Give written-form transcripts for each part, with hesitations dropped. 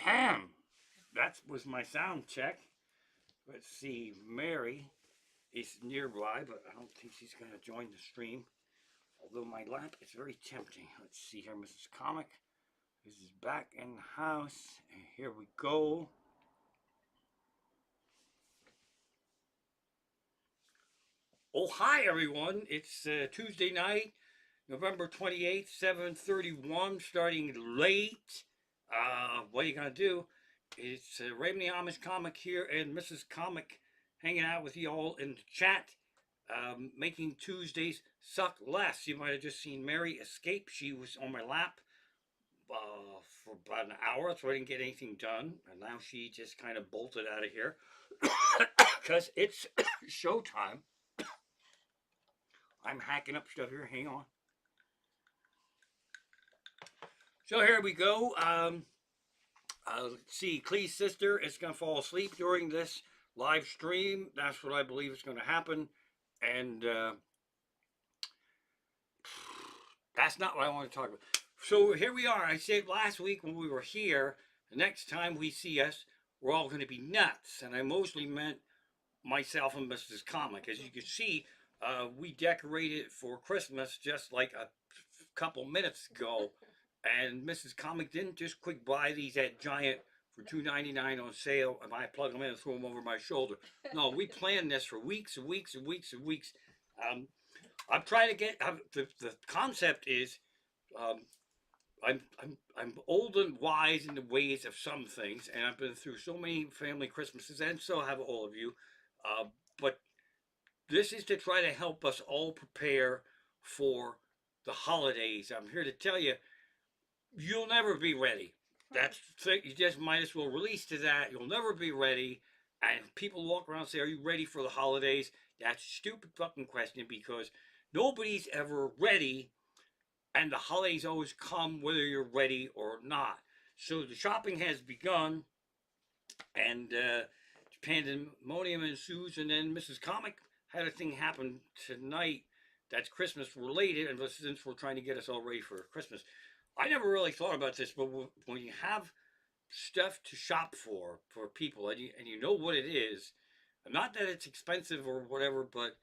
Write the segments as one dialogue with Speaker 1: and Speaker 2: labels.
Speaker 1: Ahem. That was my sound check. Let's see. Mary is nearby, but I don't think she's going to join the stream. Although my lap is very tempting. Let's see here, Mrs. Comic. This is back in the house. And here we go. Oh, hi, everyone. It's Tuesday night, November 28th, 7:31, starting late. What are you going to do? It's Raven the Amish Comic here and Mrs. Comic hanging out with you all in the chat, making Tuesdays suck less. You might have just seen Mary escape. She was on my lap for about an hour, so I didn't get anything done. And now she just kind of bolted out of here because it's showtime. I'm hacking up stuff here. Hang on. So here we go. Let's see. Clee's sister is going to fall asleep during this live stream. That's what I believe is going to happen. And that's not what I want to talk about. So here we are. I said last week when we were here, the next time we see us, we're all going to be nuts. And I mostly meant myself and Mrs. Comic. As you can see, we decorated for Christmas just like a couple minutes ago. And Mrs. Comic didn't just quick buy these at Giant for $2.99 on sale, and I plug them in and throw them over my shoulder. No, we planned this for weeks and weeks and weeks and weeks. I'm trying to get the concept is I'm old and wise in the ways of some things, and I've been through so many family Christmases, and so have all of you. But this is to try to help us all prepare for the holidays. I'm here to tell you, you'll never be ready. That's you just might as well release to that. You'll never be ready. And people walk around and say, "Are you ready for the holidays?" That's a stupid fucking question because nobody's ever ready, and the holidays always come whether you're ready or not. So the shopping has begun, and pandemonium ensues, and then Mrs. Comic had a thing happen tonight that's Christmas related, and since we're trying to get us all ready for Christmas, I never really thought about this, but when you have stuff to shop for people, and you know what it is, not that it's expensive or whatever, but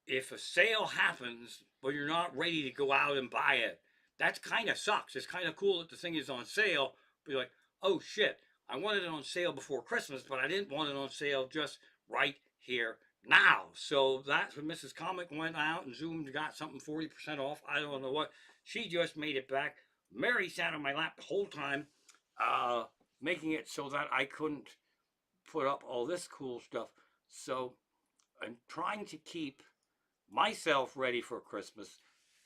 Speaker 1: if a sale happens, but you're not ready to go out and buy it, that kind of sucks. It's kind of cool that the thing is on sale, but you're like, oh shit, I wanted it on sale before Christmas, but I didn't want it on sale just right here now. So that's when Mrs. Comic went out and zoomed, got something 40% off. I don't know what. She just made it back. Mary sat on my lap the whole time, making it so that I couldn't put up all this cool stuff. So I'm trying to keep myself ready for Christmas.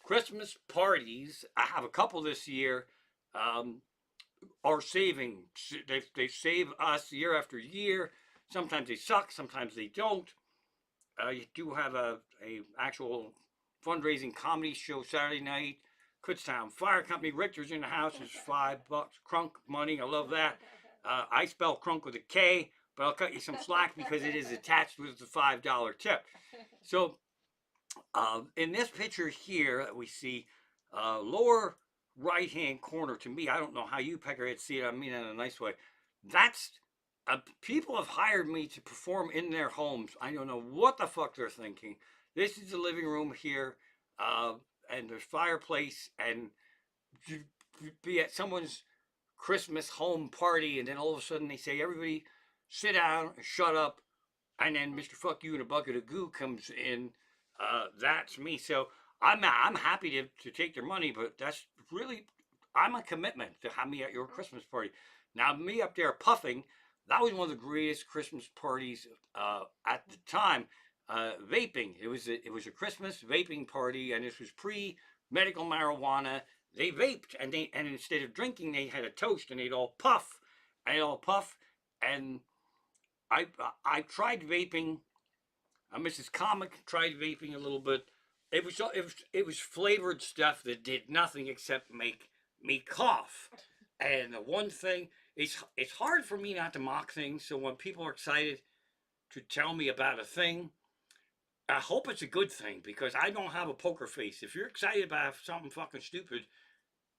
Speaker 1: Christmas parties, I have a couple this year, are saving. They save us year after year. Sometimes they suck, sometimes they don't. You do have a actual fundraising comedy show Saturday night. Kutztown Fire Company. Richter's in the house. It's $5. Crunk money. I love that. I spell crunk with a K, but I'll cut you some slack because it is attached with the $5 tip. So in this picture here that we see, lower right hand corner, to me, I don't know how you peckerheads see it, I mean it in a nice way, that's people have hired me to perform in their homes. I don't know what the fuck they're thinking. This is the living room here, and there's fireplace, and be at someone's Christmas home party, and then all of a sudden they say, everybody sit down, shut up, and then Mr. Fuck You in a bucket of goo comes in. That's me. So I'm happy to take their money, but that's really, I'm a commitment to have me at your Christmas party. Now me up there puffing, that was one of the greatest Christmas parties at the time. Vaping. It was a Christmas vaping party, and this was pre-medical marijuana. They vaped, and instead of drinking, they had a toast, and they'd all puff, and I tried vaping. Mrs. Comic tried vaping a little bit. It was flavored stuff that did nothing except make me cough. And the one thing, it's hard for me not to mock things. So when people are excited to tell me about a thing, I hope it's a good thing because I don't have a poker face. If you're excited about something fucking stupid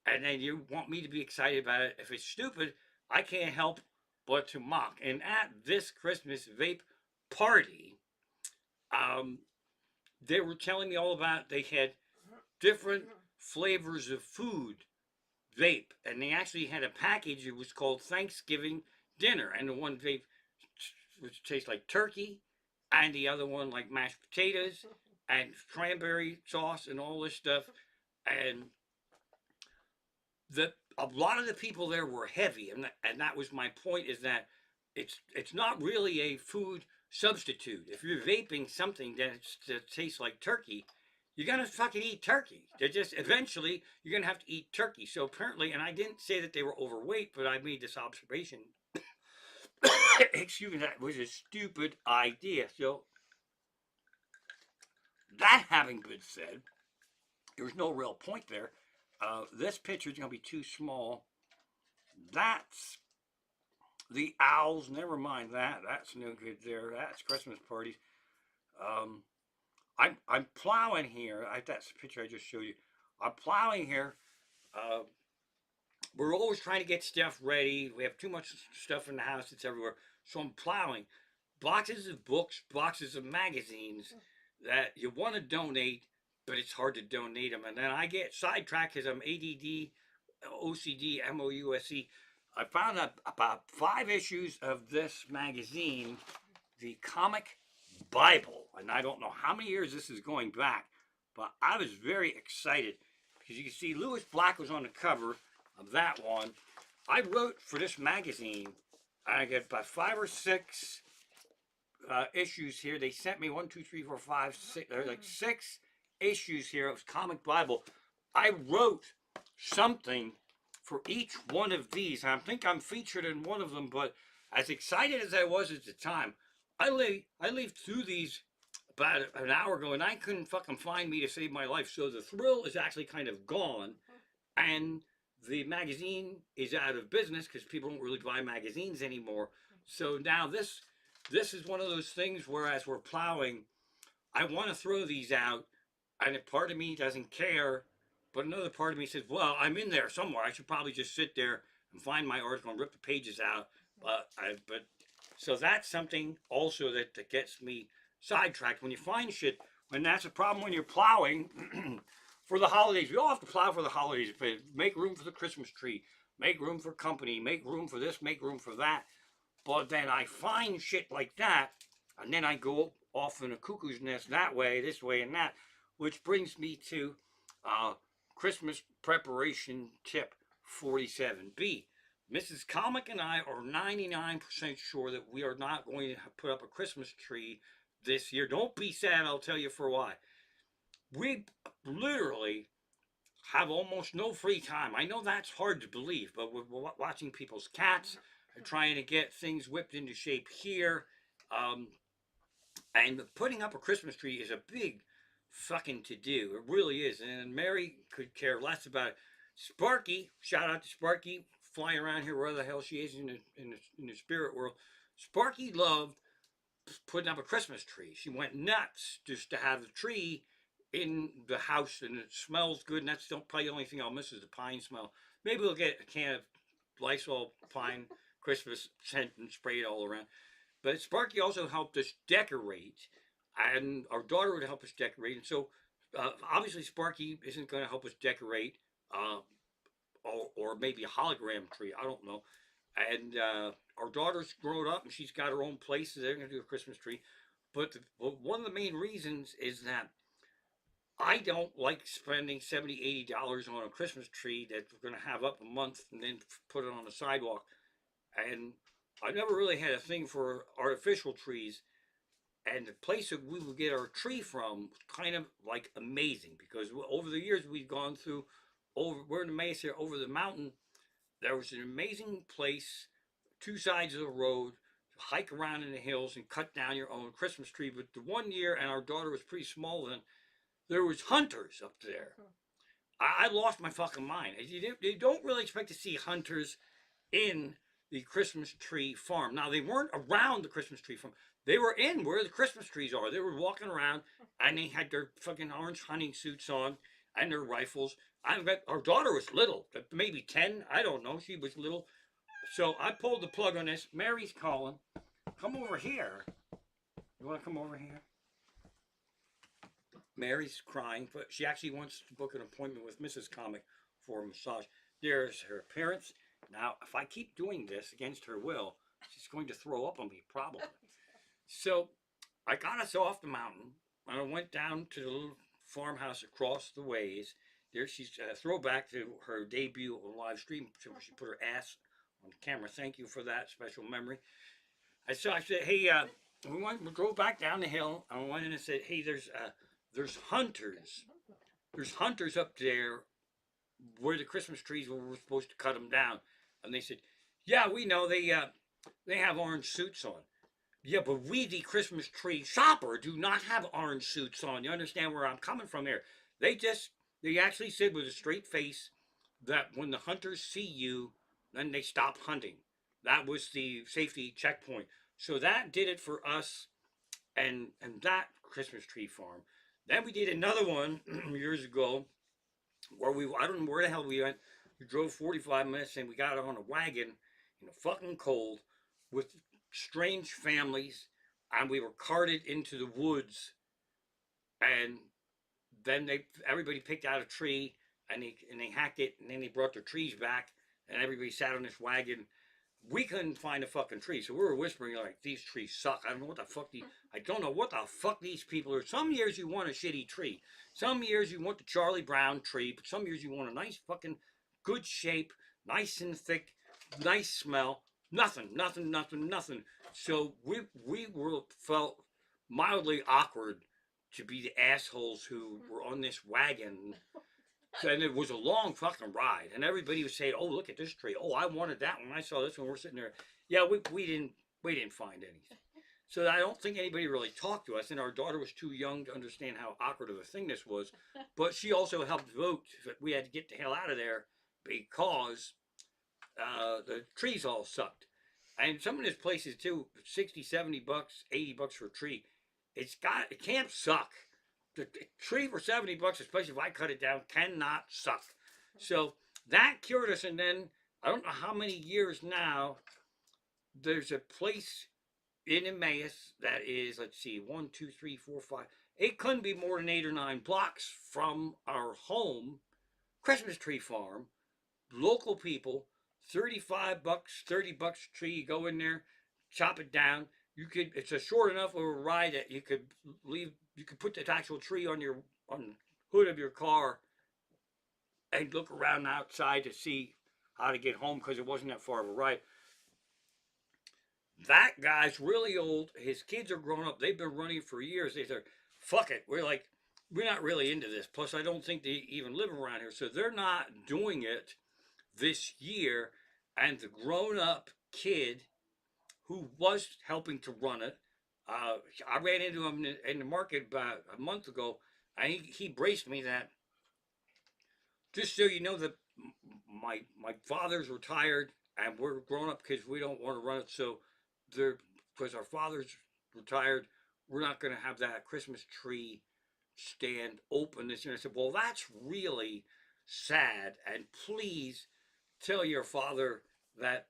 Speaker 1: and then you want me to be excited about it. If it's stupid, I can't help but to mock. And at this Christmas vape party, um, they were telling me all about they had different flavors of food vape, and they actually had a package. It was called Thanksgiving dinner, and the one vape which tastes like turkey, and the other one like mashed potatoes and cranberry sauce and all this stuff. And a lot of the people there were heavy, and that was my point. Is that it's not really a food substitute. If you're vaping something that tastes like turkey, you're gonna fucking eat turkey. They're just eventually you're gonna have to eat turkey. So apparently, and I didn't say that they were overweight, but I made this observation. Excuse me, that was a stupid idea. So that having been said, there's no real point there. This picture is gonna be too small. That's the owls. Never mind that. That's no good there. That's Christmas parties. Um, I'm plowing here. That's the picture I just showed you. I'm plowing here. Uh, we're always trying to get stuff ready. We have too much stuff in the house. It's everywhere. So I'm plowing boxes of books, boxes of magazines that you want to donate, but it's hard to donate them. And then I get sidetracked because I'm ADD, OCD, MOUSE. I found out about 5 issues of this magazine, the Comic Bible. And I don't know how many years this is going back, but I was very excited because you can see Lewis Black was on the cover of that one. I wrote for this magazine. I got about 5 or 6 issues here. They sent me 1, 2, 3, 4, 5, 6. There's like 6 issues here of Comic Bible. I wrote something for each one of these. I think I'm featured in one of them, but as excited as I was at the time, I leafed through these about an hour ago, and I couldn't fucking find me to save my life. So the thrill is actually kind of gone, and the magazine is out of business because people don't really buy magazines anymore. So now this is one of those things where as we're plowing, I want to throw these out, and a part of me doesn't care, but another part of me says, well, I'm in there somewhere. I should probably just sit there and find my article and rip the pages out. But so that's something also that gets me sidetracked when you find shit. When that's a problem when you're plowing for the holidays. We all have to plow for the holidays. Make room for the Christmas tree. Make room for company. Make room for this. Make room for that. But then I find shit like that, and then I go off in a cuckoo's nest that way, this way, and that, which brings me to Christmas preparation tip 47B. Mrs. Comic and I are 99% sure that we are not going to put up a Christmas tree this year. Don't be sad, I'll tell you for why. We literally have almost no free time. I know that's hard to believe, but we're watching people's cats and trying to get things whipped into shape here. Um, and putting up a Christmas tree is a big fucking to do. It really is. And Mary could care less about it. Sparky, shout out to Sparky, flying around here where the hell she is in the spirit world. Sparky loved putting up a Christmas tree. She went nuts just to have the tree in the house, and it smells good. And that's probably the only thing I'll miss is the pine smell. Maybe we'll get a can of Lysol pine Christmas scent and spray it all around. But Sparky also helped us decorate, and our daughter would help us decorate. And so, obviously, Sparky isn't going to help us decorate, uh, or maybe a hologram tree. I don't know. And our daughter's grown up, and she's got her own place. So they're going to do a Christmas tree. But one of the main reasons is that I don't like spending $70, $80 on a Christmas tree that we're going to have up a month and then put it on the sidewalk. And I never really had a thing for artificial trees. And the place that we would get our tree from was kind of like amazing because over the years we've gone through, we're in the Mesa, over the mountain. There was an amazing place, 2 sides of the road, to hike around in the hills and cut down your own Christmas tree. But the one year, and our daughter was pretty small then, there was hunters up there. I lost my fucking mind. You don't really expect to see hunters in the Christmas tree farm. Now, they weren't around the Christmas tree farm. They were in where the Christmas trees are. They were walking around, and they had their fucking orange hunting suits on, and their rifles. I got our daughter was little, maybe 10. I don't know. She was little. So I pulled the plug on this. Mary's calling. Come over here. You want to come over here? Mary's crying, but she actually wants to book an appointment with Mrs. Comic for a massage. There's her parents. Now, if I keep doing this against her will, she's going to throw up on me, probably. So I got us off the mountain, and I went down to the little farmhouse across the ways. There she's throwback to her debut on live stream. She put her ass on camera. Thank you for that special memory. I said, hey, we drove back down the hill. I went in and said, hey, there's hunters. There's hunters up there where the Christmas trees were supposed to cut them down. And they said, yeah, we know they have orange suits on. Yeah, but we, the Christmas tree shopper, do not have orange suits on. You understand where I'm coming from there? They actually said with a straight face that when the hunters see you, then they stop hunting. That was the safety checkpoint. So that did it for us and that Christmas tree farm. Then we did another one years ago where I don't know where the hell we went. We drove 45 minutes and we got on a wagon in the fucking cold with strange families, and we were carted into the woods, and then everybody picked out a tree and they hacked it, and then they brought their trees back, and everybody sat on this wagon. We couldn't find a fucking tree, so we were whispering like, these trees suck. I don't know what the fuck I don't know what the fuck these people are. Some years you want a shitty tree. Some years you want the Charlie Brown tree, but some years you want a nice fucking good shape, nice and thick, nice smell. Nothing, nothing, nothing, nothing. So we were felt mildly awkward to be the assholes who were on this wagon. And it was a long fucking ride, and everybody was saying, "Oh, look at this tree! Oh, I wanted that one. I saw this one." We're sitting there. Yeah, we didn't find anything. So I don't think anybody really talked to us, and our daughter was too young to understand how awkward of a thing this was. But she also helped vote that we had to get the hell out of there because the trees all sucked. And some of these places too, 60, 70 bucks, 80 bucks for a tree. It can't suck. The tree for 70 bucks, especially if I cut it down, cannot suck. So that cured us, and then I don't know how many years now, there's a place in Emmaus that is, let's see, 1, 2, 3, 4, 5. It couldn't be more than 8 or 9 blocks from our home, Christmas tree farm, local people, 35 bucks, 30 bucks a tree. You go in there, chop it down. It's a short enough of a ride that you could put the actual tree on on the hood of your car and look around outside to see how to get home because it wasn't that far of a ride. That guy's really old. His kids are grown up. They've been running for years. They said, fuck it. We're not really into this. Plus, I don't think they even live around here. So they're not doing it this year. And the grown up kid who was helping to run it, I ran into him in the market about a month ago, and he braced me that, just so you know, that my father's retired and we're grown up kids. We don't want to run it, so there, because our father's retired, we're not going to have that Christmas tree stand open this year. I said, well, that's really sad, and please tell your father that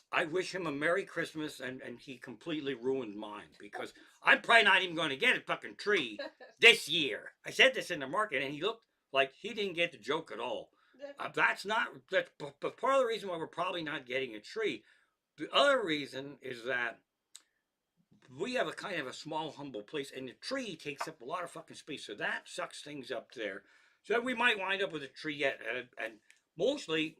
Speaker 1: I wish him a Merry Christmas, and he completely ruined mine because I'm probably not even going to get a fucking tree this year. I said this in the market, and he looked like he didn't get the joke at all. That's but part of the reason why we're probably not getting a tree. The other reason is that we have a kind of a small, humble place, and the tree takes up a lot of fucking space, so that sucks things up there. So we might wind up with a tree yet, and mostly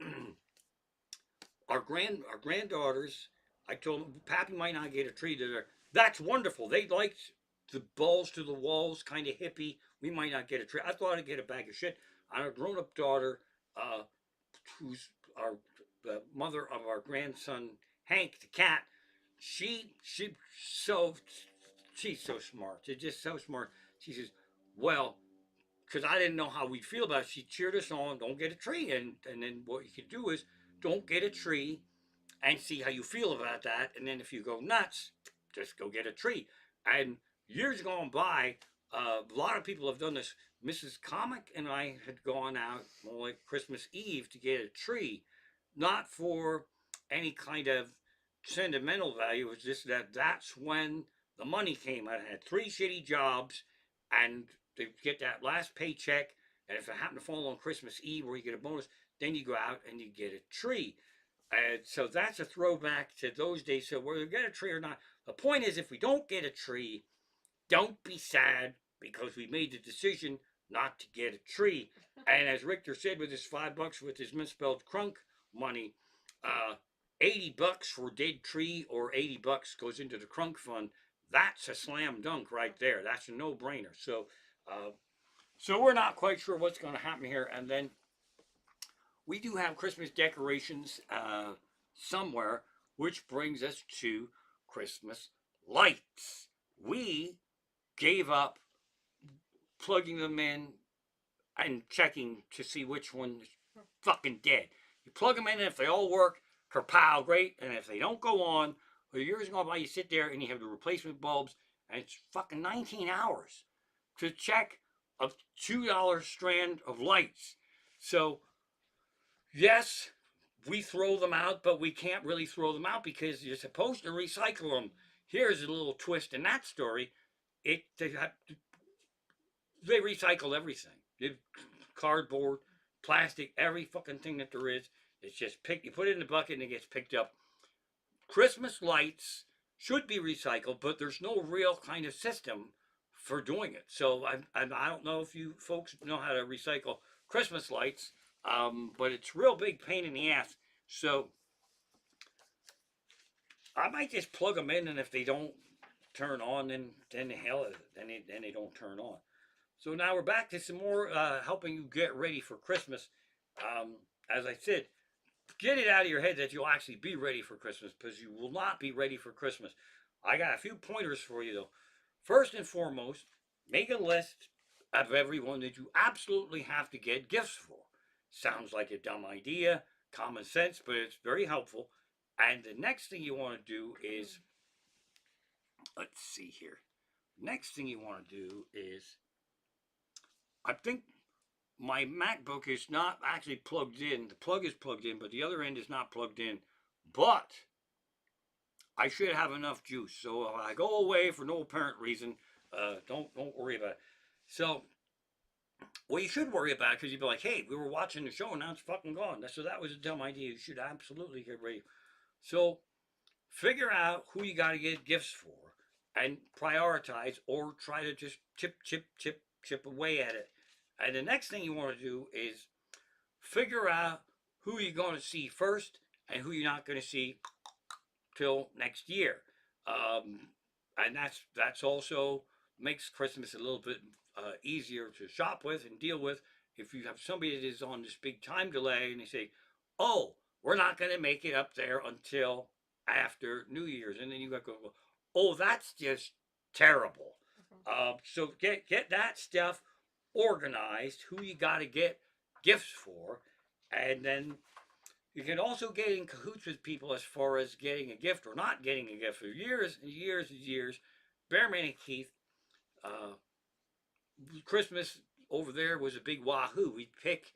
Speaker 1: our granddaughters. I told them, Pappy might not get a tree there. That's wonderful. They liked the balls to the walls, kind of hippie. We might not get a tree. I thought I'd get a bag of shit. Our grown-up daughter, who's the mother of our grandson Hank, the cat. She so she's so smart. She's just so smart. She says, well, because I didn't know how we'd feel about it. She cheered us on, don't get a tree. And then what you could do is don't get a tree and see how you feel about that. And then if you go nuts, just go get a tree. And years gone by, a lot of people have done this. Mrs. Comic and I had gone out like Christmas Eve to get a tree, not for any kind of sentimental value. It was just that that's when the money came. I had three shitty jobs, and to get that last paycheck, and if it happened to fall on Christmas Eve where you get a bonus, then you go out and you get a tree. And so that's a throwback to those days. So whether you get a tree or not, the point is if we don't get a tree, don't be sad because we made the decision not to get a tree. And as Richter said, with his $5 with his misspelled crunk money, uh, $80 for dead tree or $80 goes into the crunk fund. That's a slam dunk right there. That's a no brainer. So we're not quite sure what's going to happen here. And then we do have Christmas decorations somewhere, which brings us to Christmas lights. We gave up plugging them in and checking to see which one's fucking dead. You plug them in, and if they all work, kerpow, great. And if they don't go on, well, years go by, you sit there and you have the replacement bulbs, and it's fucking 19 hours to check a $2 strand of lights. So, yes, we throw them out, but we can't really throw them out because you're supposed to recycle them. Here's a little twist in that story. They recycle everything. Cardboard, plastic, every fucking thing that there is. It's just you put it in the bucket and it gets picked up. Christmas lights should be recycled, but there's no real kind of system for doing it. So I don't know if you folks know how to recycle Christmas lights, but it's real big pain in the ass. So I might just plug them in, and if they don't turn on, then the hell, then they don't turn on. So now we're back to some more helping you get ready for Christmas. As I said, get it out of your head that you'll actually be ready for Christmas because you will not be ready for Christmas. I got a few pointers for you though. First and foremost, make a list of everyone that you absolutely have to get gifts for. Sounds like a dumb idea, common sense, but it's very helpful. And the next thing you want to do is, let's see here. Next thing you want to do is, I think my MacBook is not actually plugged in. The plug is plugged in, but the other end is not plugged in. But I should have enough juice. So if I go away for no apparent reason, don't worry about it. So what you should worry about, because you'd be like, hey, we were watching the show and now it's fucking gone. So that was a dumb idea. You should absolutely get ready. So figure out who you got to get gifts for and prioritize, or try to just chip away at it. And the next thing you want to do is figure out who you're going to see first and who you're not going to see till next year. And that's also makes Christmas a little bit easier to shop with and deal with. If you have somebody that is on this big time delay and they say, "Oh, we're not going to make it up there until after New Year's," and then you got to go, "Oh, that's just terrible." So get that stuff organized. Who you got to get gifts for, and then you can also get in cahoots with people as far as getting a gift or not getting a gift. For years and years and years, Bearman and Keith, uh, Christmas over there was a big wahoo. We'd pick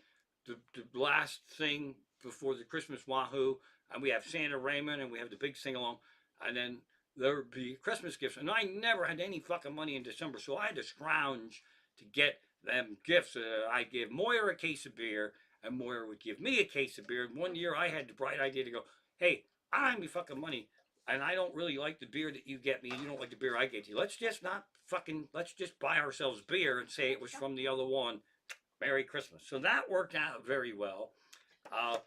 Speaker 1: the last thing before the Christmas wahoo, and we have Santa Raymond, and we have the big sing along, and then there would be Christmas gifts. And I never had any fucking money in December, so I had to scrounge to get them gifts. I'd give Moira a case of beer, and Moira would give me a case of beer. And one year I had the bright idea to go, hey, I don't have any fucking money, and I don't really like the beer that you get me, and you don't like the beer I get you. Let's just buy ourselves beer and say it was from the other one. Merry Christmas. So that worked out very well. Uh,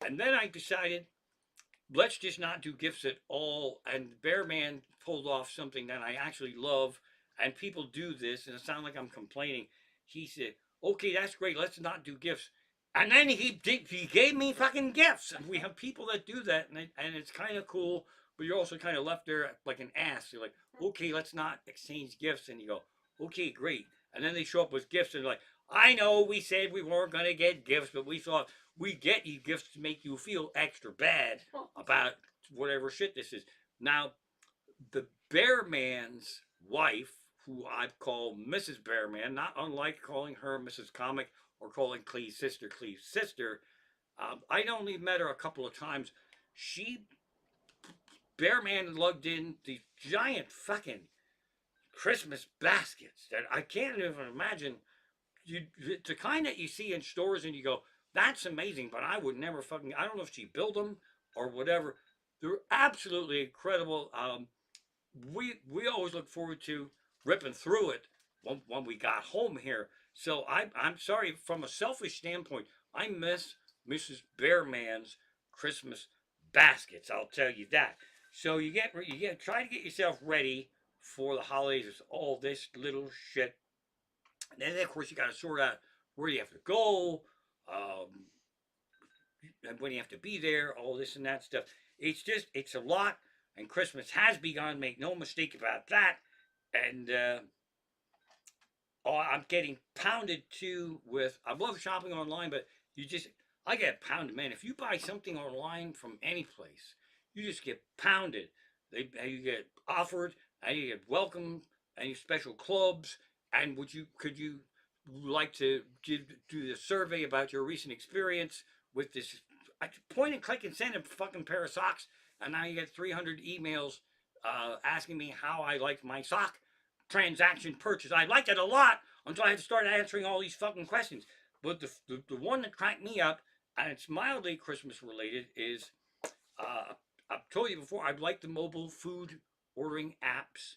Speaker 1: and then I decided, let's just not do gifts at all. And Bearman pulled off something that I actually love, and people do this, and it sounds like I'm complaining. He said, okay, that's great, let's not do gifts. And then he gave me fucking gifts. And we have people that do that, and it's kind of cool, but you're also kind of left there like an ass. You're like, okay, let's not exchange gifts. And you go, okay, great. And then they show up with gifts, and they're like, I know we said we weren't going to get gifts, but we thought we'd get you gifts to make you feel extra bad about whatever shit this is. Now, the Bear Man's wife, who I call Mrs. Bearman, not unlike calling her Mrs. Comic or calling Clee's sister. I'd only met her a couple of times. She, Bearman, lugged in these giant fucking Christmas baskets that I can't even imagine. The kind that you see in stores and you go, that's amazing, but I would never fucking, I don't know if she built them or whatever. They're absolutely incredible. We always look forward to ripping through it when we got home here. So I'm sorry, from a selfish standpoint, I miss Mrs. Bearman's Christmas baskets. I'll tell you that. So you get try to get yourself ready for the holidays. It's all this little shit, and then of course you got to sort out where you have to go, um, and when you have to be there, all this and that stuff. It's a lot, and Christmas has begun. Make no mistake about that. And oh, I'm getting pounded too with. I love shopping online, but you just I get pounded, man. If you buy something online from any place, you just get pounded. You get offered, and you get welcomed, and you special clubs. And could you like to do the survey about your recent experience with this? I point and click and send a fucking pair of socks, and now you get 300 emails asking me how I liked my sock transaction purchase. I liked it a lot until I had to start answering all these fucking questions. But the one that cracked me up, and it's mildly Christmas related, is I've told you before, I like the mobile food ordering apps,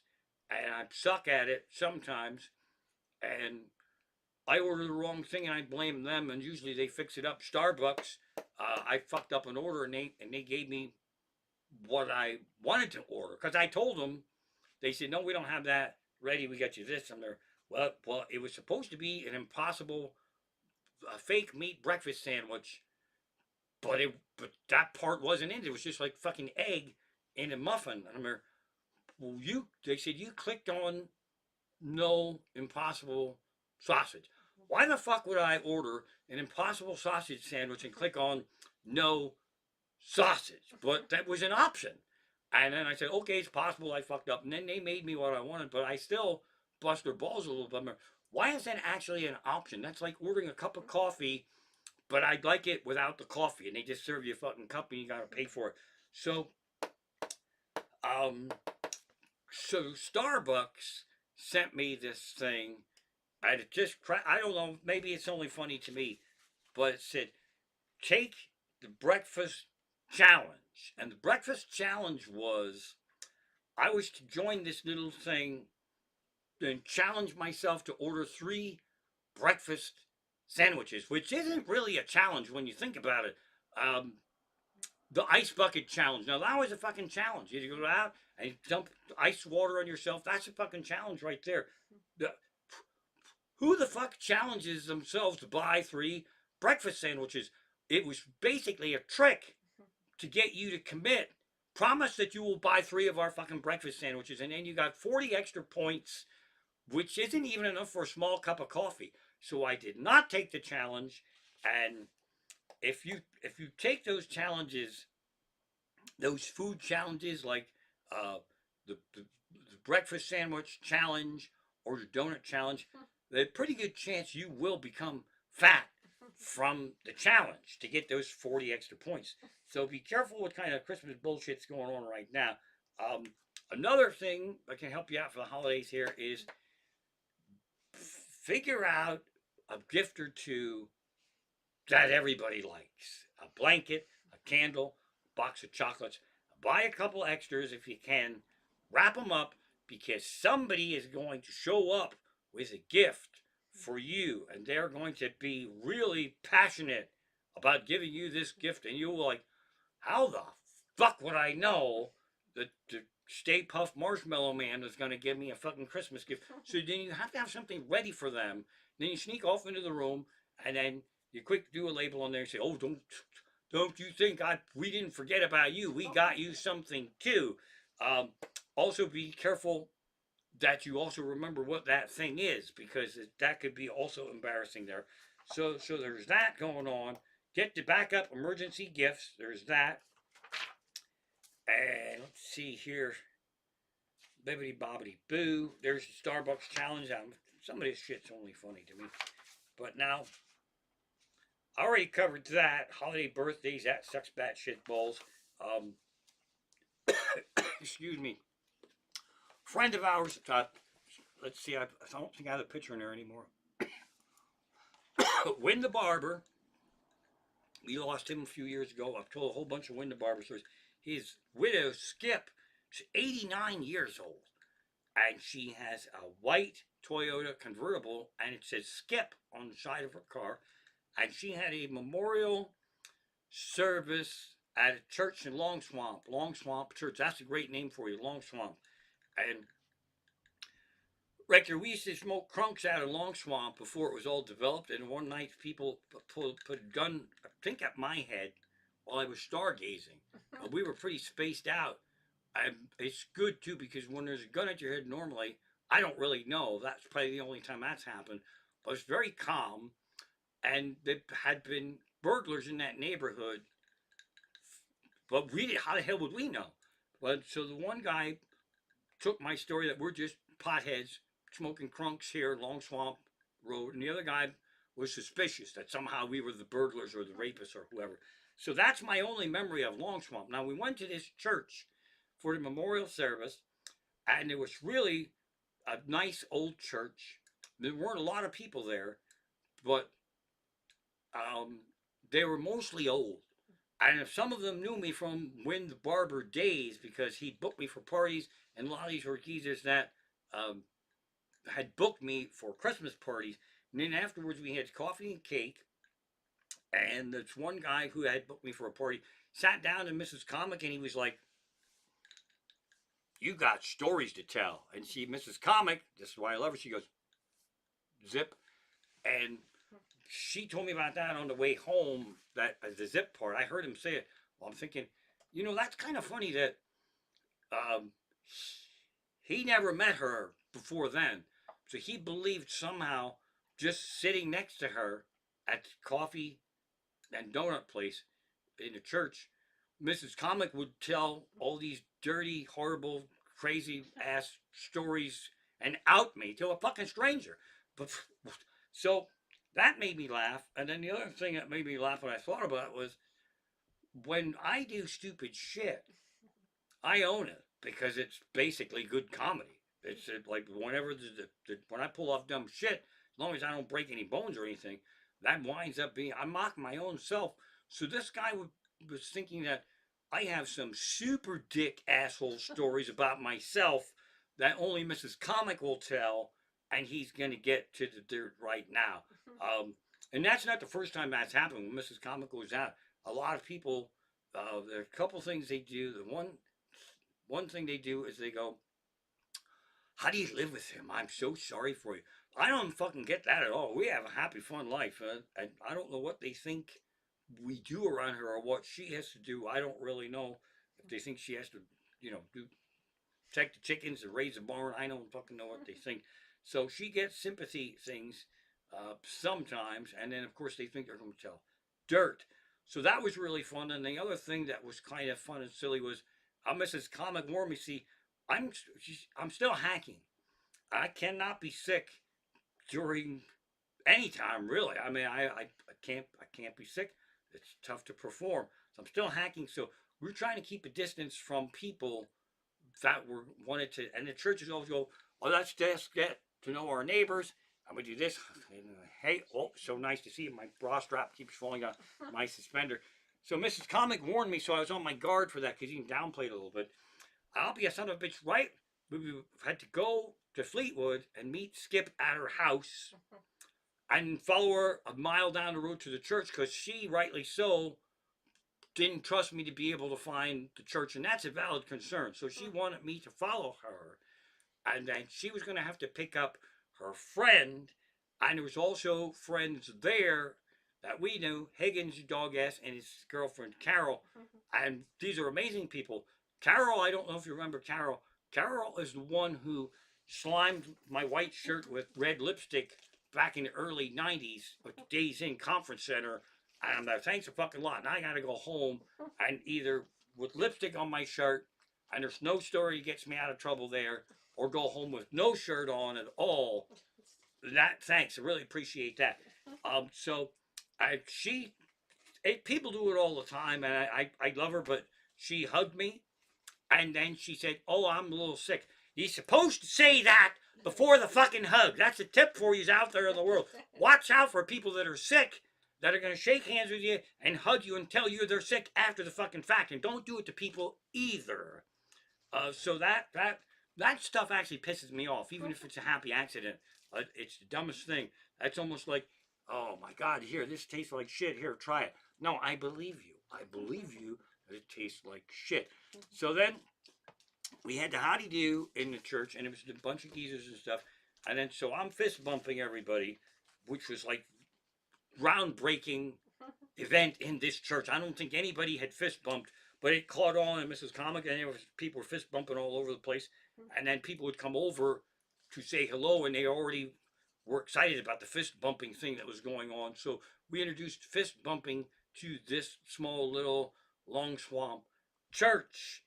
Speaker 1: and I suck at it sometimes. And I order the wrong thing, and I blame them, and usually they fix it up. Starbucks, I fucked up an order, and they gave me what I wanted to order because I told them. They said, no, we don't have that ready. We got you this. And they're, well, it was supposed to be an impossible fake meat breakfast sandwich, but that part wasn't in it. It was just like fucking egg in a muffin. And I'm like, well, they said you clicked on no impossible sausage. Why the fuck would I order an impossible sausage sandwich and click on no sausage? But that was an option. And then I said, okay, it's possible I fucked up. And then they made me what I wanted, but I still bust their balls a little bit. Why is that actually an option? That's like ordering a cup of coffee, but I'd like it without the coffee. And they just serve you a fucking cup and you got to pay for it. So, um, so Starbucks sent me this thing. I don't know, maybe it's only funny to me, but it said, take the breakfast challenge. And the breakfast challenge was I was to join this little thing and challenge myself to order 3 breakfast sandwiches, which isn't really a challenge when you think about it. The ice bucket challenge. Now that was a fucking challenge. You go out and dump ice water on yourself. That's a fucking challenge right there. Who the fuck challenges themselves to buy 3 breakfast sandwiches? It was basically a trick to get you to commit. Promise that you will buy 3 of our fucking breakfast sandwiches, and then you got 40 extra points, which isn't even enough for a small cup of coffee. So I did not take the challenge. And if you take those challenges, those food challenges like the breakfast sandwich challenge or the donut challenge, there's a pretty good chance you will become fat from the challenge to get those 40 extra points. So be careful what kind of Christmas bullshit's going on right now. Another thing that can help you out for the holidays here is figure out a gift or two that everybody likes. A blanket, a candle, a box of chocolates. Buy a couple extras if you can. Wrap them up because somebody is going to show up with a gift for you, and they're going to be really passionate about giving you this gift, and you're like, how the fuck would I know that the Stay Puft Marshmallow Man is going to give me a fucking Christmas gift? So then you have to have something ready for them. Then you sneak off into the room, and then you quick do a label on there and say, oh, don't you think we didn't forget about you? We got you something too. Also be careful that you also remember what that thing is, because that could be also embarrassing there. So there's that going on. Get the backup emergency gifts. There's that. And let's see here. bibbity bobbity boo. There's the Starbucks challenge. Some of this shit's only funny to me. But now, I already covered that. Holiday birthdays, that sucks batshit balls. Um, excuse me. Friend of ours, let's see, I don't think I have a picture in there anymore. Win the Barber. We lost him a few years ago. I've told a whole bunch of Win the Barber stories. His widow, Skip, she's 89 years old. And she has a white Toyota convertible, and it says Skip on the side of her car. And she had a memorial service at a church in Long Swamp. Long Swamp Church. That's a great name for you, Long Swamp. And Rector, we used to smoke crunks out of Long Swamp before it was all developed. And one night, people put a gun, I think, at my head while I was stargazing. We were pretty spaced out. It's good too because when there's a gun at your head, normally I don't really know. That's probably the only time that's happened. But it's very calm, and there had been burglars in that neighborhood. But how the hell would we know? But so the one guy took my story that we're just potheads smoking crunks here in Long Swamp Road, and the other guy was suspicious that somehow we were the burglars or the rapists or whoever. So that's my only memory of Long Swamp. Now we went to this church for the memorial service, and it was really a nice old church. There weren't a lot of people there, but they were mostly old. And if some of them knew me from Win the Barber days because he booked me for parties, and a lot of these were geezers that had booked me for Christmas parties. And then afterwards, we had coffee and cake. And this one guy who had booked me for a party sat down to Mrs. Comic, and he was like, "You got stories to tell." And Mrs. Comic, this is why I love her, she goes, "Zip." And she told me about that on the way home, that the zip part. I heard him say it. Well, I'm thinking, that's kind of funny that um, he never met her before then. So he believed somehow just sitting next to her at the coffee and donut place in the church, Mrs. Comic would tell all these dirty, horrible, crazy ass stories and out me to a fucking stranger. But so that made me laugh. And then the other thing that made me laugh when I thought about it was when I do stupid shit, I own it because it's basically good comedy. It's like whenever when I pull off dumb shit, as long as I don't break any bones or anything, that winds up being I mock my own self. So this guy was thinking that I have some super dick asshole stories about myself that only Mrs. Comic will tell, and he's gonna get to the dirt right now. And that's not the first time that's happened. When Mrs. Comic goes out, a lot of people. There are a couple things they do. The one thing they do is they go, "How do you live with him? I'm so sorry for you." I don't fucking get that at all. We have a happy, fun life. I don't know what they think we do around her or what she has to do. I don't really know if they think she has to, do check the chickens and raise a barn. I don't fucking know what they think. So she gets sympathy things sometimes, and then of course they think they're going to tell dirt. So that was really fun. And the other thing that was kind of fun and silly was Mrs. Comic warned me. See, I'm still hacking. I cannot be sick during any time really. I mean, I can't be sick. It's tough to perform. So I'm still hacking. So we're trying to keep a distance from people that were wanted to. And the churches always go, "Oh, let's just get to know our neighbors." I'm gonna do this. Hey, oh, so nice to see you. My bra strap keeps falling out my suspender. So Mrs. Comic warned me, so I was on my guard for that because you can downplay it a little bit. I'll be a son of a bitch, right? We had to go to Fleetwood and meet Skip at her house and follow her a mile down the road to the church because she, rightly so, didn't trust me to be able to find the church, and that's a valid concern. So she wanted me to follow her, and then she was going to have to pick up her friend, and there was also friends there that we knew, Higgins, dog ass, and his girlfriend Carol, and these are amazing people. Carol, I don't know if you remember Carol. Carol is the one who slimed my white shirt with red lipstick back in the early 90s at the Days Inn Conference Center. And thanks a fucking lot. Now I gotta go home and either with lipstick on my shirt and there's no story that gets me out of trouble there, or go home with no shirt on at all. That thanks, I really appreciate that. So I she people do it all the time, and I love her, but she hugged me, and then she said, "Oh, I'm a little sick." You're supposed to say that before the fucking hug. That's a tip for you out there in the world. Watch out for people that are sick, that are going to shake hands with you and hug you and tell you they're sick after the fucking fact. And don't do it to people either. So that stuff actually pisses me off, even if it's a happy accident. It's the dumbest thing. That's almost like, oh my god, here, this tastes like shit. Here, try it. No, I believe you. I believe you that it tastes like shit. So then we had the howdy do in the church, and it was a bunch of geezers and stuff. And then so I'm fist bumping everybody, which was like groundbreaking event in this church. I don't think anybody had fist bumped, but it caught on in Mrs. Comic, and there was people were fist bumping all over the place. And then people would come over to say hello, and they already were excited about the fist bumping thing that was going on. So we introduced fist bumping to this small little Long Swamp church,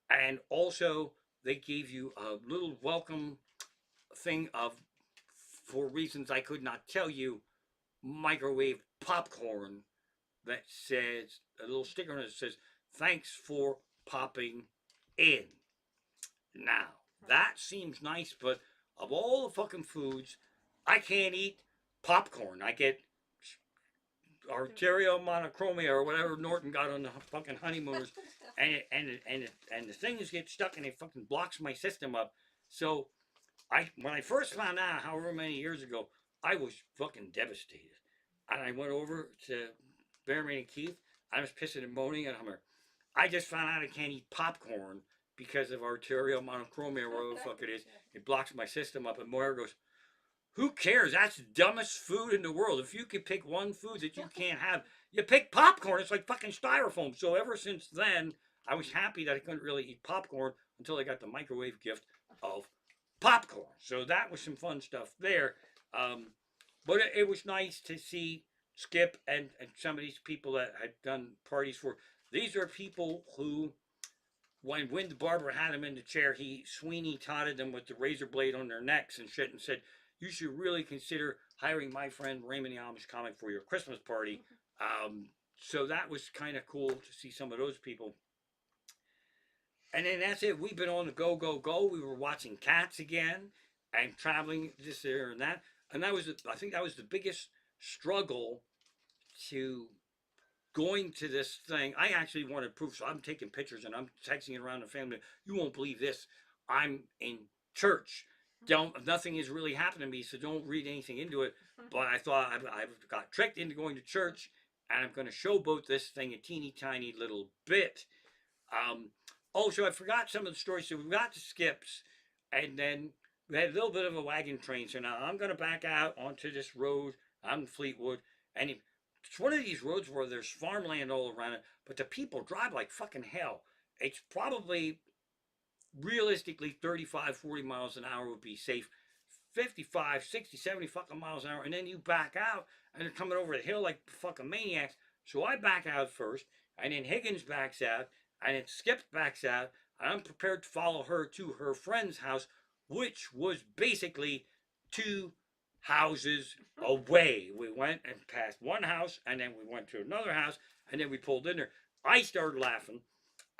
Speaker 1: and also they gave you a little welcome thing of, for reasons I could not tell you, microwave popcorn that says, a little sticker on it that says, "Thanks for popping in." Now, that seems nice, but of all the fucking foods, I can't eat popcorn. I get arteriomonochromia or whatever Norton got on the fucking honeymooners, and the things get stuck and it fucking blocks my system up. So when I first found out, however many years ago, I was fucking devastated, and I went over to Bearman and Keith. I was pissing and moaning at him. I just found out I can't eat popcorn because of arteriomonochromia or whatever the fuck it is. It blocks my system up. And Moira goes, "Who cares? That's the dumbest food in the world. If you could pick one food that you can't have, you pick popcorn. It's like fucking styrofoam." So ever since then, I was happy that I couldn't really eat popcorn until I got the microwave gift of popcorn. So that was some fun stuff there. But it was nice to see Skip and some of these people that had done parties for. These are people who, when the barber had them in the chair, he Sweeney totted them with the razor blade on their necks and shit, and said, "You should really consider hiring my friend Raymond the Amish Comic for your Christmas party." So that was kind of cool to see some of those people. And then that's it. We've been on the go, go, go. We were watching Cats again and traveling this, there, and that. And that was, I think that was the biggest struggle to going to this thing. I actually wanted proof, so I'm taking pictures and I'm texting it around the family. You won't believe this. I'm in church. Nothing is really happening to me, so don't read anything into it. But I thought I've got tricked into going to church, and I'm going to showboat this thing a teeny tiny little bit. Also, I forgot some of the stories. So we got to Skips, and then we had a little bit of a wagon train. So now I'm going to back out onto this road. I'm in Fleetwood, and it's one of these roads where there's farmland all around it, but the people drive like fucking hell. It's probably realistically 35, 40 miles an hour would be safe. 55, 60, 70 fucking miles an hour, and then you back out, and they're coming over the hill like fucking maniacs. So I back out first, and then Higgins backs out, and then Skip backs out, and I'm prepared to follow her to her friend's house, which was basically 2 houses away. We went and passed one house, and then we went to another house, and then we pulled in there. I started laughing,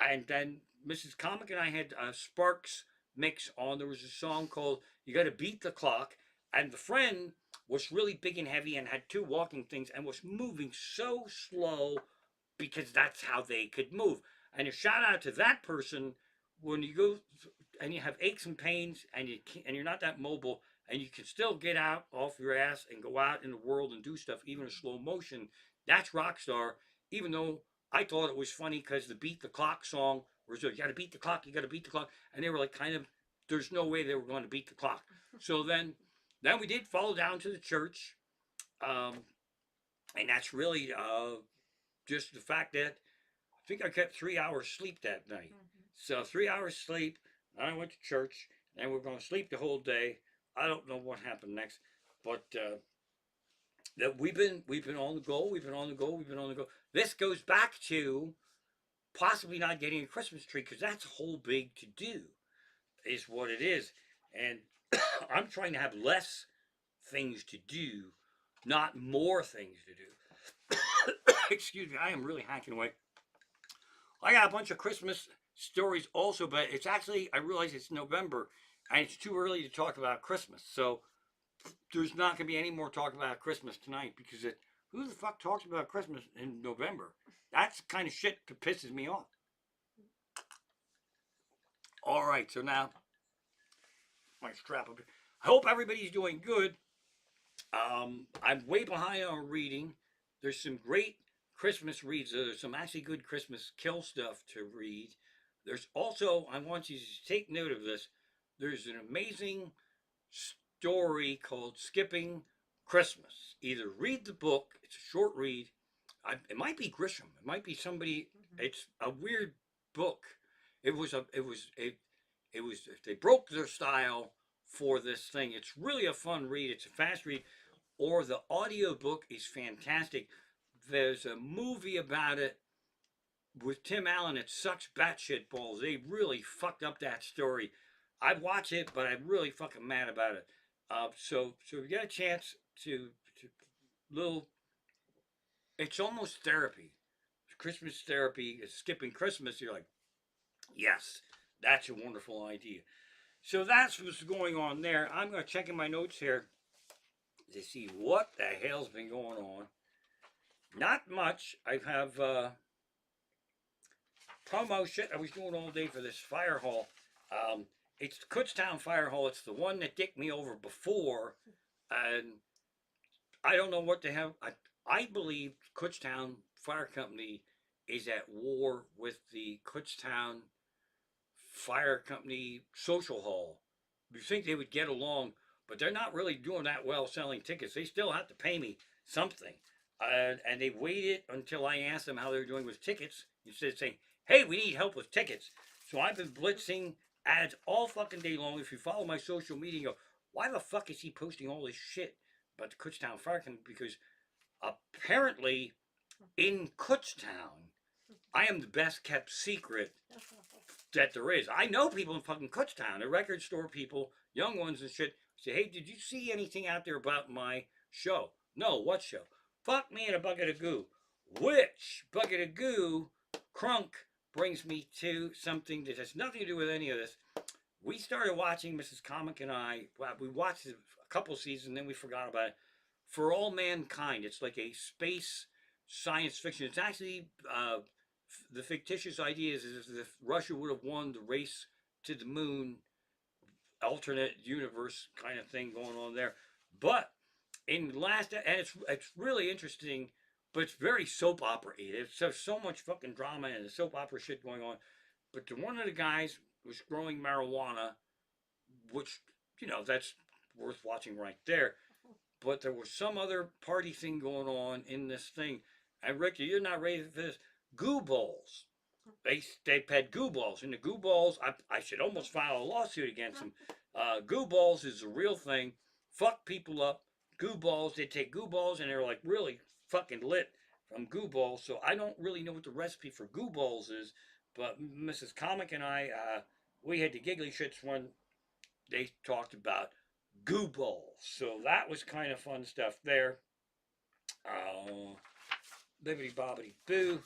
Speaker 1: and then Mrs. Comic and I had Sparks mix on. There was a song called "You Got to Beat the Clock," and the friend was really big and heavy and had 2 walking things and was moving so slow because that's how they could move. And a shout out to that person when you go and you have aches and pains and you're not that mobile and you can still get out off your ass and go out in the world and do stuff even in slow motion. That's Rockstar. Even though I thought it was funny because the Beat the Clock song was, "You got to beat the clock, you got to beat the clock," and they were like kind of, there's no way they were going to beat the clock. So then we did follow down to the church, and that's really just the fact that I think I kept 3 hours sleep that night. So 3 hours sleep. I went to church, and we're going to sleep the whole day. I don't know what happened next, but that we've been on the go. We've been on the go. We've been on the go. This goes back to possibly not getting a Christmas tree because that's a whole big to do, is what it is. And I'm trying to have less things to do, not more things to do. Excuse me, I am really hacking away. I got a bunch of Christmas stories also, but it's actually, I realize it's November and it's too early to talk about Christmas. So there's not going to be any more talk about Christmas tonight because who the fuck talks about Christmas in November? That's the kind of shit that pisses me off. All right, so now my strap up. I hope everybody's doing good. I'm way behind on reading. There's some great Christmas reads. There's some actually good Christmas kill stuff to read. There's also, I want you to take note of this. There's an amazing story called Skipping Christmas. Either read the book, it's a short read. It might be Grisham. It might be somebody. It's a weird book. It was a. It was. It was. They broke their style for this thing. It's really a fun read. It's a fast read. Or the audio book is fantastic. There's a movie about it with Tim Allen. It sucks batshit balls. They really fucked up that story. I'd watch it, but I'm really fucking mad about it. So if you get a chance to little, it's almost therapy. Christmas therapy is skipping Christmas. You're like, yes, that's a wonderful idea. So that's what's going on there. I'm going to check in my notes here to see what the hell's been going on. Not much. I have promo shit I was doing all day for this fire hall. It's the Kutztown Fire Hall. It's the one that dicked me over before. And I don't know what they have. I believe Kutztown Fire Company is at war with the Kutztown Fire Company Social Hall. You think they would get along, but they're not really doing that well selling tickets. They still have to pay me something. And they waited until I asked them how they were doing with tickets instead of saying, hey, we need help with tickets. So I've been blitzing ads all fucking day long. If you follow my social media, you go, why the fuck is he posting all this shit about the Kutztown Fire Company? Because apparently in Kutztown, I am the best kept secret that there is. I know people in fucking Kutztown, the record store people, young ones and shit, say, hey, did you see anything out there about my show? No, what show? Fuck me in a bucket of goo. Which bucket of goo, crunk, brings me to something that has nothing to do with any of this. We started watching, Mrs. Comic and I, we watched a couple seasons, then we forgot about it. For All Mankind. It's like a space science fiction. It's actually, the fictitious idea is if Russia would have won the race to the moon, alternate universe kind of thing going on there. But in last, and it's really interesting, but it's very soap opera. There's so much fucking drama and soap opera shit going on. But one of the guys was growing marijuana, which, that's worth watching right there. But there was some other party thing going on in this thing. And Ricky, you're not ready for this. Goo balls. They had goo balls. And the goo balls, I should almost file a lawsuit against them. Goo balls is a real thing. Fuck people up. Goo balls, they take goo balls and they're like really fucking lit from goo balls. So I don't really know what the recipe for goo balls is. But Mrs. Comic and I, we had the giggly shits when they talked about goo balls. So that was kind of fun stuff there. Bibbity bobbity boo.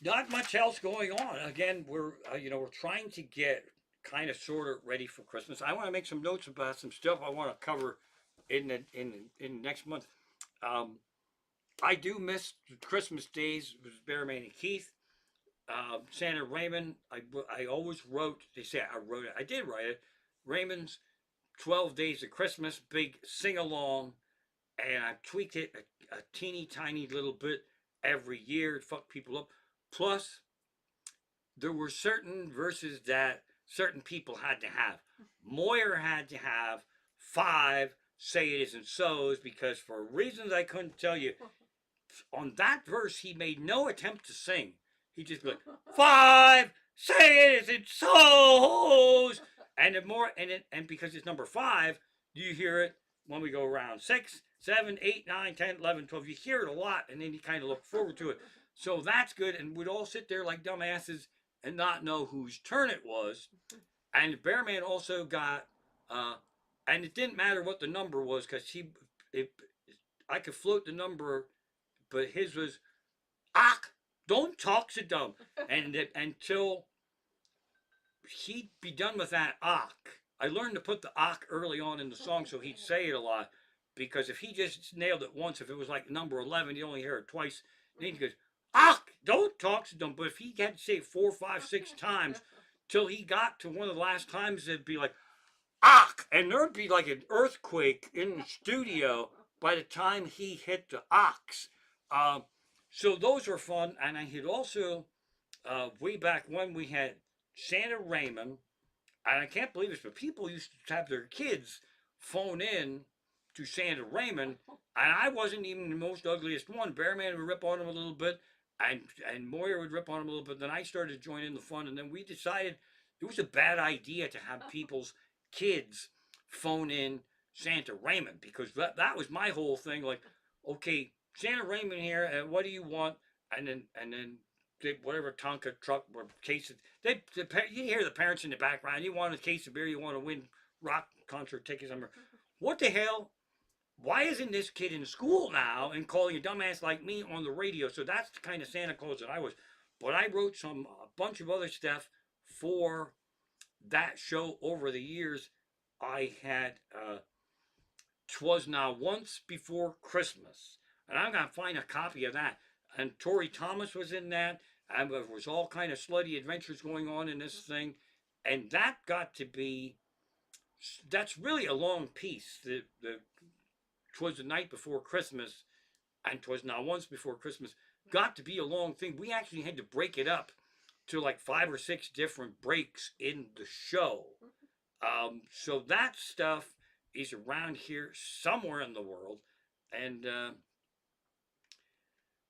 Speaker 1: Not much else going on. Again, we're trying to get kind of sort of ready for Christmas. I want to make some notes about some stuff I want to cover in next month. I do miss Christmas days with Bearman and Keith. Santa Raymond, I always wrote. They say I wrote it. I did write it. Raymond's 12 Days of Christmas, big sing along, and I tweaked it a teeny tiny little bit every year to fuck people up. Plus, there were certain verses that certain people had to have. Moyer had to have 5 say it isn't so's because for reasons I couldn't tell you, on that verse he made no attempt to sing. He just like 5 say it isn't so's, and the more and because it's number 5, you hear it when we go around 6, 7, 8, 9, 10, 11, 12. You hear it a lot, and then you kind of look forward to it. So that's good. And we'd all sit there like dumbasses and not know whose turn it was. And the Bearman also got, and it didn't matter what the number was because I could float the number, but his was, "Ach, don't talk so dumb." And until he'd be done with that "ach," I learned to put the "ach" early on in the song so he'd say it a lot. Because if he just nailed it once, if it was like number 11, you only hear it twice. Then he goes, "Ach, don't talk so dumb." But if he had to say it 4, 5, 6 times till he got to one of the last times, it'd be like, "Ach," and there'd be like an earthquake in the studio by the time he hit the "achs." Um, so those were fun, and I had also way back when we had Santa Raymond, and I can't believe this, but people used to have their kids phone in to Santa Raymond, and I wasn't even the most ugliest one. Bearman would rip on him a little bit, and Moyer would rip on him a little bit. Then I started to join in the fun, and then we decided it was a bad idea to have people's kids phone in Santa Raymond because that was my whole thing. Like, okay, Santa Raymond here, and what do you want? And then whatever Tonka truck or case of you hear the parents in the background. You want a case of beer, you want to win rock concert tickets. What the hell? Why isn't this kid in school now and calling a dumbass like me on the radio? So that's the kind of Santa Claus that I was. But I wrote a bunch of other stuff for that show over the years. I had 'Twas Now Once Before Christmas, and I'm gonna find a copy of that. And Tori Thomas was in that, and there was all kind of slutty adventures going on in this thing, and that got to be that's really a long piece. The 'Twas the Night Before Christmas and 'Twas Now Once Before Christmas got to be a long thing. We actually had to break it up to like 5 or 6 different breaks in the show. So that stuff is around here somewhere in the world. And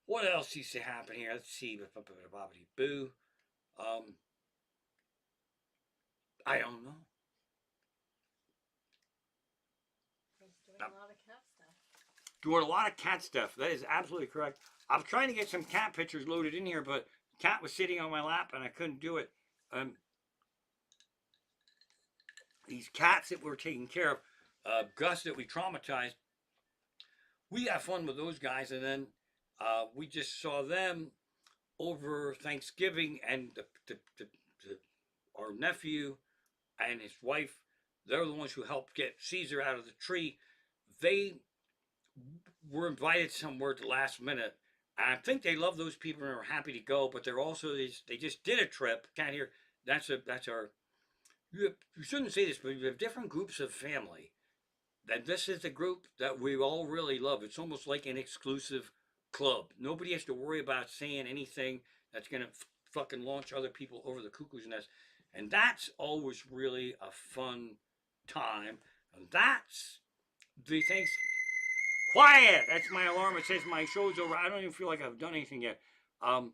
Speaker 1: what else used to happen here? Let's see. Boo. Um, I don't know.
Speaker 2: Doing a lot of cat stuff.
Speaker 1: Doing a lot of cat stuff. That is absolutely correct. I'm trying to get some cat pictures loaded in here, but cat was sitting on my lap and I couldn't do it. These cats that we're taking care of, Gus that we traumatized, we had fun with those guys, and then we just saw them over Thanksgiving, and our nephew and his wife, they're the ones who helped get Caesar out of the tree. They were invited somewhere at the last minute. And I think they love those people and are happy to go, but they're also they just did a trip. Can't hear. That's our. You shouldn't say this, but we have different groups of family. That this is the group that we all really love. It's almost like an exclusive club. Nobody has to worry about saying anything that's gonna fucking launch other people over the cuckoo's nest, and that's always really a fun time. And that's the things. Quiet. That's my alarm. It says my show's over. I don't even feel like I've done anything yet. Um,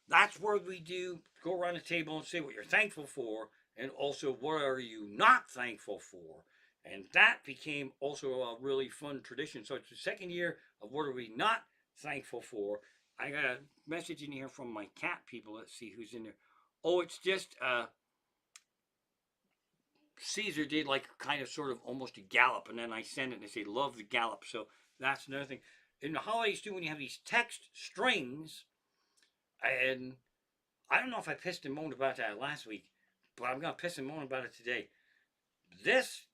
Speaker 1: that's where we do go around the table and say what you're thankful for, and also what are you not thankful for. And that became also a really fun tradition. So it's the second year of what are we not thankful for. I got a message in here from my cat people. Let's see who's in there. Oh, it's just Caesar did like kind of sort of almost a gallop, and then I send it and they say love the gallop. So that's another thing. In the holidays too, when you have these text strings, and I don't know if I pissed and moaned about that last week, but I'm gonna piss and moan about it today. This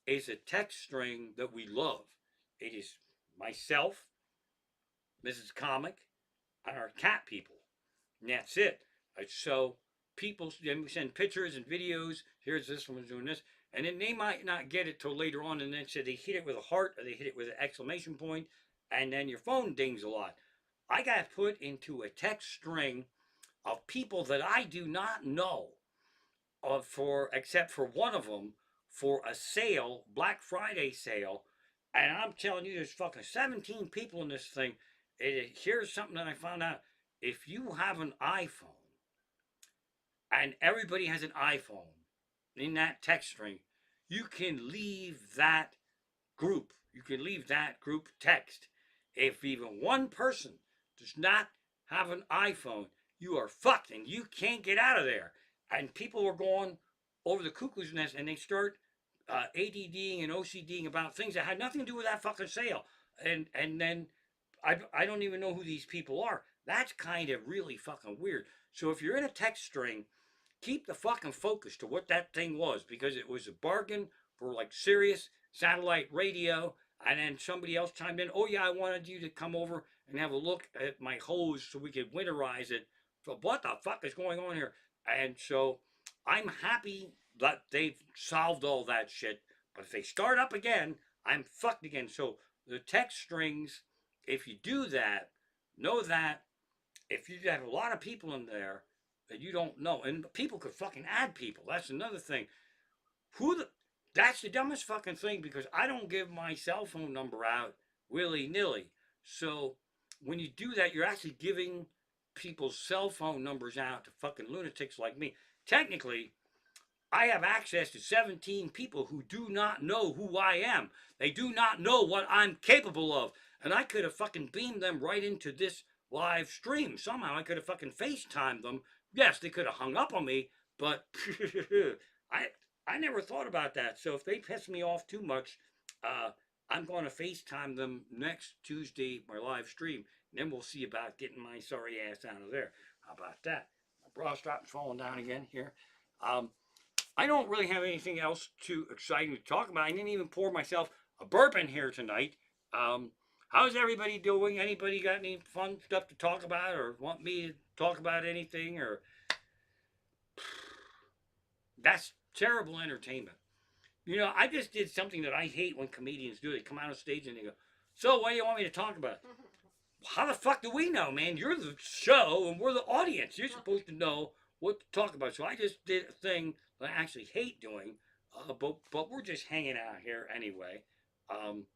Speaker 1: is a text string that we love. It is myself, Mrs. Comic, and our cat people. And that's it. So people then we send pictures and videos. Here's this one's doing this. And then they might not get it till later on, and then so they hit it with a heart or they hit it with an exclamation point, and then your phone dings a lot. I got put into a text string of people that I do not know for except for one of them for a sale, Black Friday sale, and I'm telling you, there's fucking 17 people in this thing. Here's something that I found out: if you have an iPhone, and everybody has an iPhone in that text string, you can leave that group. you can leave that group text. If even one person does not have an iPhone, you are fucked and you can't get out of there. And people are going over the cuckoo's nest and they start ADDing and OCDing about things that had nothing to do with that fucking sale. And then I don't even know who these people are. That's kind of really fucking weird. So if you're in a text string, keep the fucking focus to what that thing was because it was a bargain for like Sirius satellite radio. And then somebody else chimed in, oh yeah, I wanted you to come over and have a look at my hose so we could winterize it. So what the fuck is going on here? And so I'm happy that they've solved all that shit. But if they start up again, I'm fucked again. So the text strings, if you do that, know that if you have a lot of people in there that you don't know, and people could fucking add people. That's another thing. Who the? That's the dumbest fucking thing because I don't give my cell phone number out willy nilly. So when you do that, you're actually giving people's cell phone numbers out to fucking lunatics like me. Technically, I have access to 17 people who do not know who I am. They do not know what I'm capable of. And I could have fucking beamed them right into this live stream. Somehow I could have fucking FaceTimed them. Yes, they could have hung up on me, but I I never thought about that. So if they piss me off too much, uh, I'm going to FaceTime them next Tuesday, my live stream. And then we'll see about getting my sorry ass out of there. How about that? My bra strap's falling down again here. Um, I don't really have anything else too exciting to talk about. I didn't even pour myself a bourbon here tonight. How's everybody doing? Anybody got any fun stuff to talk about or want me to talk about anything? Or that's terrible entertainment. You know, I just did something that I hate when comedians do. They come out on stage and they go, "So, what do you want me to talk about?" How the fuck do we know, man? You're the show and we're the audience. You're supposed to know what to talk about. So I just did a thing that I actually hate doing, but we're just hanging out here anyway. Um,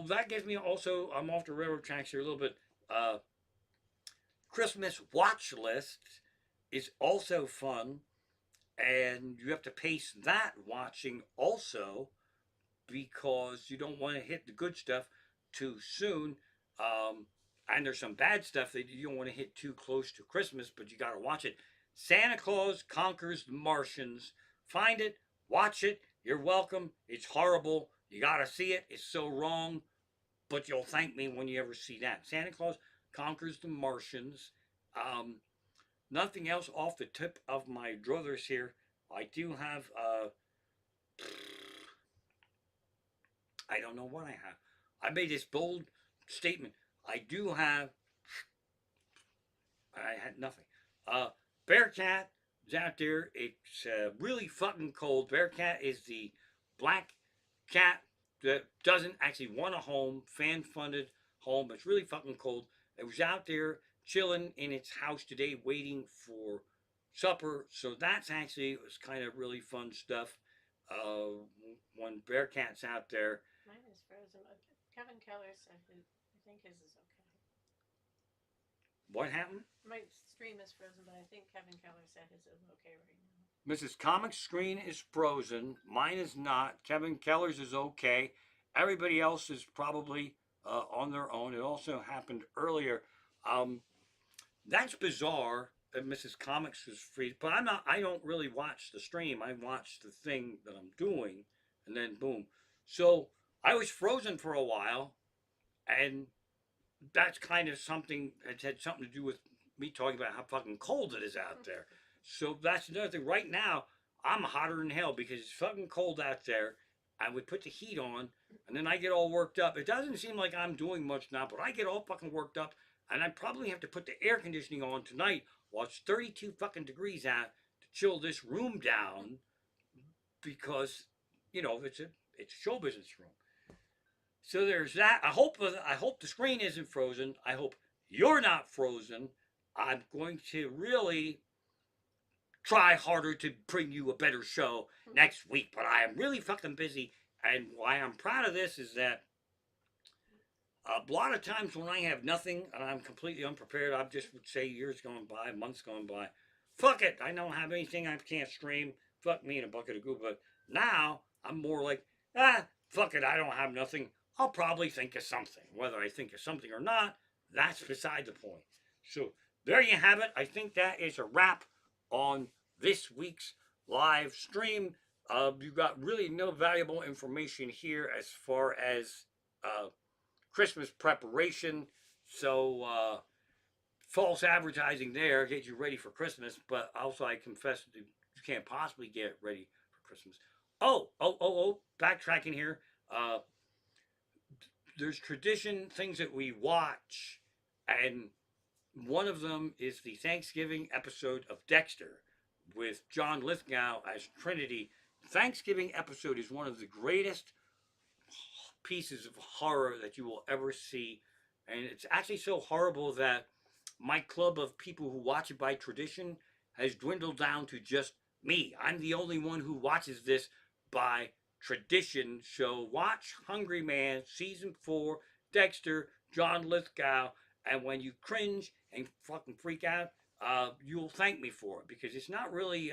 Speaker 1: that gives me also, I'm off the railroad tracks here a little bit. Uh, Christmas watch list is also fun, and you have to pace that watching also because you don't want to hit the good stuff too soon. Um, and there's some bad stuff that you don't want to hit too close to Christmas, but you got to watch it. Santa Claus Conquers the Martians. Find it, watch it. You're welcome. It's horrible. You got to see it. It's so wrong, but you'll thank me when you ever see that. Santa Claus Conquers the Martians. Um, Nothing else off the tip of my druthers here. I do have I don't know what I have. I made this bold statement. I do have. I had nothing. Uh, Bearcat is out there. It's really fucking cold. Bearcat is the black cat that doesn't actually want a home, fan funded home. It's really fucking cold. It was out there chilling in its house today, waiting for supper. So that's actually it was kind of really fun stuff. When Bearcat's out there,
Speaker 2: Mine is frozen. Kevin Keller said I think his is okay.
Speaker 1: what happened?
Speaker 2: My stream is frozen, but I think Kevin Keller said his is okay right now.
Speaker 1: Mrs. Comic's screen is frozen. Mine is not. Kevin Keller's is okay. Everybody else is probably on their own. It also happened earlier. Um, that's bizarre that Mrs. Comics was free, but I'm not. I don't really watch the stream. I watch the thing that I'm doing, and then boom. So I was frozen for a while, and that's kind of something that had something to do with me talking about how fucking cold it is out there. So that's another thing. Right now, I'm hotter than hell because it's fucking cold out there. I would put the heat on, and then I get all worked up. It doesn't seem like I'm doing much now, but I get all fucking worked up, and I probably have to put the air conditioning on tonight while it's 32 fucking degrees out to chill this room down because, it's a show business room. So there's that. I hope the screen isn't frozen. I hope you're not frozen. I'm going to really try harder to bring you a better show next week, but I am really fucking busy. And why I'm proud of this is that a lot of times when I have nothing and I'm completely unprepared, I just would say years going by, months going by, fuck it, I don't have anything, I can't stream, fuck me in a bucket of goo. But now I'm more like, fuck it, I don't have nothing. I'll probably think of something. Whether I think of something or not, that's beside the point. So there you have it. I think that is a wrap on this week's live stream. You got really no valuable information here as far as Christmas preparation. So false advertising there gets you ready for Christmas, but also I confess that you can't possibly get ready for Christmas. Oh, backtracking here. Uh, there's tradition things that we watch, and one of them is the Thanksgiving episode of Dexter with John Lithgow as Trinity. Thanksgiving episode is one of the greatest pieces of horror that you will ever see. And it's actually so horrible that my club of people who watch it by tradition has dwindled down to just me. I'm the only one who watches this by tradition. So watch Hungry Man season 4, Dexter, John Lithgow, and when you cringe and fucking freak out, you'll thank me for it because it's not really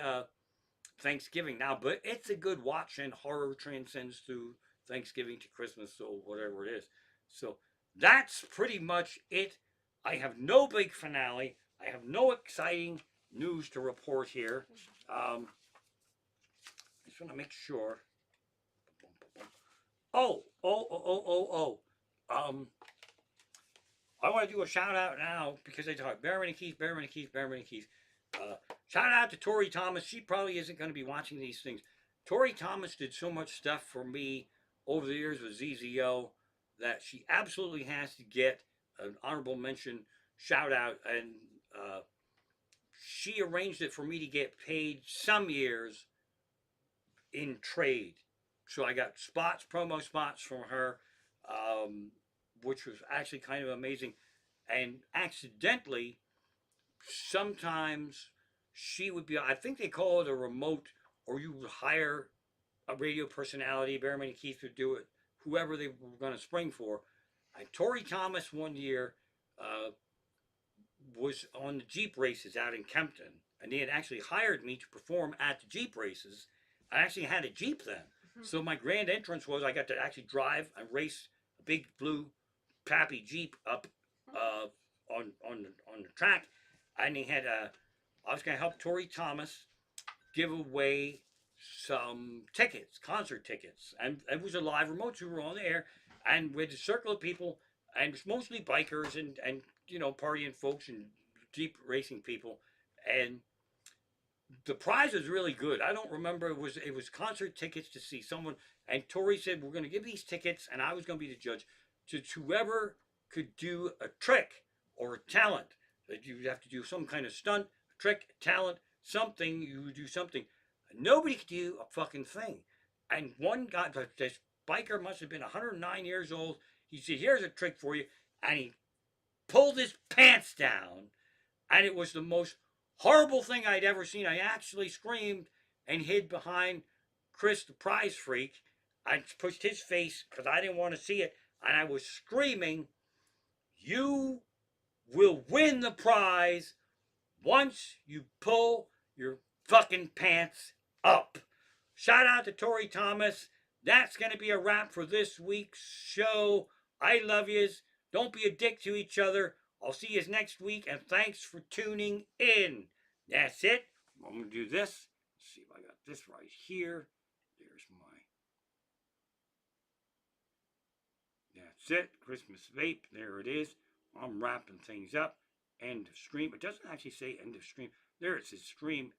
Speaker 1: Thanksgiving now, but it's a good watch, and horror transcends through Thanksgiving to Christmas or whatever it is. So that's pretty much it. I have no big finale. I have no exciting news to report here. I just want to make sure. Oh. I want to do a shout out now because they talk Bearman and Keith. Shout out to Tori Thomas. She probably isn't going to be watching these things. Tori Thomas did so much stuff for me over the years with ZZO that she absolutely has to get an honorable mention, shout out, and she arranged it for me to get paid some years in trade. So I got promo spots from her, which was actually kind of amazing. And accidentally, sometimes she would be, I think they call it a remote, or you would hire a radio personality. Bearman and Keith would do it, whoever they were going to spring for. And Tori Thomas one year was on the Jeep races out in Kempton, and they had actually hired me to perform at the Jeep races. I actually had a Jeep then. So my grand entrance was I got to actually drive and race a big blue Pappy Jeep up on the track, and they had I was going to help Tori Thomas give away some tickets, concert tickets, and it was a live remote. We were on the air, and with a circle of people, and it was mostly bikers and partying folks and Jeep racing people, and the prize was really good. I don't remember, it was concert tickets to see someone, and Tori said we're going to give these tickets, and I was going to be the judge to whoever could do a trick or a talent. That you have to do some kind of stunt, trick, talent, something. You do something. Nobody could do a fucking thing. And one guy, this biker must have been 109 years old. He said, "Here's a trick for you," and he pulled his pants down, and it was the most horrible thing I'd ever seen. I actually screamed and hid behind Chris, the prize freak. I pushed his face because I didn't want to see it, and I was screaming, "You will win the prize once you pull your fucking pants up." Shout out to Tori Thomas. That's going to be a wrap for this week's show. I love yous. Don't be a dick to each other. I'll see yous next week, and thanks for tuning in. That's it. I'm going to do this. Let's see if I got this right here. There's my... That's it. Christmas vape. There it is. I'm wrapping things up. End of stream. It doesn't actually say end of stream. There it says stream